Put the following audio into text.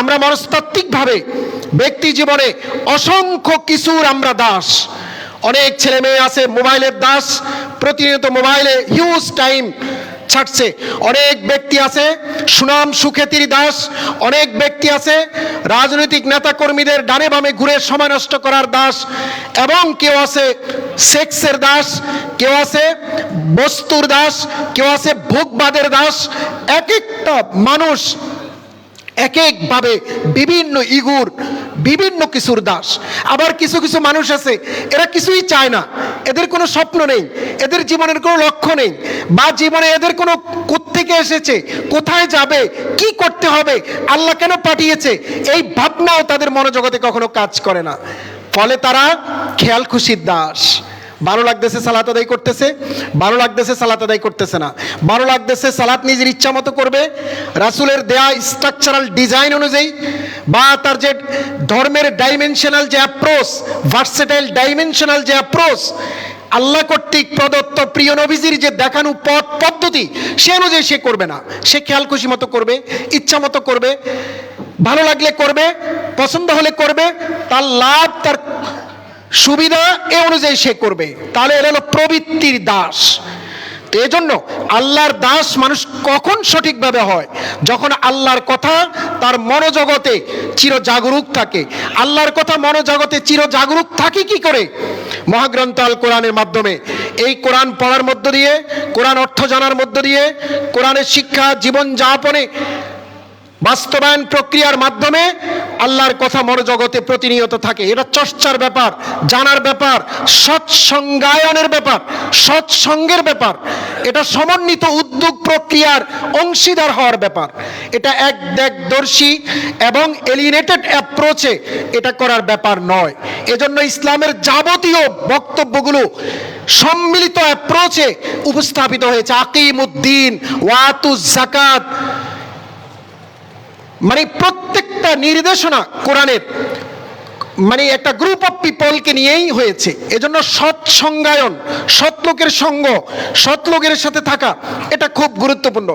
আমরা মনস্তাত্ত্বিকভাবে ব্যক্তি জীবনে অসংখ্য কিছুর আমরা দাস। অনেক ছেলে মেয়ে আছে মোবাইলের দাস, প্রতিনিয়ত মোবাইলে হিউজ টাইম ছাড়ছে। অনেক ব্যক্তি আছে সুনাম সুখ্যাতির দাস, অনেক ব্যক্তি আছে রাজনৈতিক নেতাকর্মীদের ডানে বামে ঘুরে সময় নষ্ট করার দাস, এবং কেউ আছে সেক্সের দাস, কেউ আছে বস্তুর দাস, কেউ আছে ভোগবাদের দাস। এক একটা মানুষ এক একভাবে বিভিন্ন ইগুর বিভিন্ন কিছুর দাস। আবার কিছু কিছু মানুষ আছে এরা কিছুই চায় না, এদের কোনো স্বপ্ন নেই, এদের জীবনের কোনো লক্ষ্য নেই, বা জীবনে এদের কোনো কোত্থেকে এসেছে, কোথায় যাবে, কি করতে হবে, আল্লাহ কেন পাঠিয়েছে, এই ভাবনাও তাদের মনোজগতে কখনো কাজ করে না। ফলে তারা খেয়াল খুশির দাস। ভালো লাগতেছে সালাত আদায় করতেছে, ভালো লাগতেছে সালাত আদায় করতেছে না, ভালো লাগতেছে সালাত নিজের ইচ্ছা মতো করবে, রাসূলের দেয়া স্ট্রাকচারাল ডিজাইন অনুযায়ী, বা তার যে ধর্মের ডাইমেনশনাল যে অ্যাপ্রোচ, ভার্সেটাইল ডাইমেনশনাল যে অ্যাপ্রোচ, আল্লাহ কর্তৃক প্রদত্ত প্রিয় নবীজির যে দেখানো পথ পদ্ধতি, সে অনুযায়ী সে করবে না। সে খেয়াল খুশি মতো করবে, ইচ্ছা মতো করবে, ভালো লাগলে করবে, পছন্দ হলে করবে, তার লাভ তার সুবিধা এ অনুযায়ী সে করবে। তাহলে এর হলো প্রবৃত্তির দাস। তো এই জন্য আল্লাহর দাস মানুষ কখন সঠিকভাবে হয়? যখন আল্লাহর কথা তার মনোজগতে চির জাগরুক থাকে। আল্লাহর কথা মনোজগতে চির জাগরুক থাকে কি করে? মহাগ্রন্থ আল কোরআনের মাধ্যমে। এই কোরআন পড়ার মধ্য দিয়ে, কোরআন অর্থ জানার মধ্য দিয়ে, কোরআনের শিক্ষা জীবন যাপনে বাস্তবায়ন প্রক্রিয়ার মাধ্যমে আল্লাহর কথা মনোজগতে প্রতিনিয়ত থাকে। এটা চর্চার ব্যাপার, জানার ব্যাপার, সৎসঙ্গায়নের ব্যাপার, সৎসঙ্গের ব্যাপার। এটা সমন্বিত উদ্যোগ প্রক্রিয়ার অংশীদার হওয়ার ব্যাপার। এটা এক দেখদর্শী এবং এলিনেটেড অ্যাপ্রোচে এটা করার ব্যাপার নয়। এজন্য ইসলামের যাবতীয় বক্তব্যগুলো সম্মিলিত অ্যাপ্রোচে উপস্থাপিত হয়েছে। আকিমুদ্দিন ওয়াতুজ যাকাত, মানে প্রত্যেকটা নির্দেশনা কোরআনের মানে একটা গ্রুপ অফ পিপলকে নিয়েই হয়েছে। এজন্য সৎসঙ্গায়ন, সৎ লোকের সঙ্গ, সৎ লোকের সাথে থাকা, এটা খুব গুরুত্বপূর্ণ।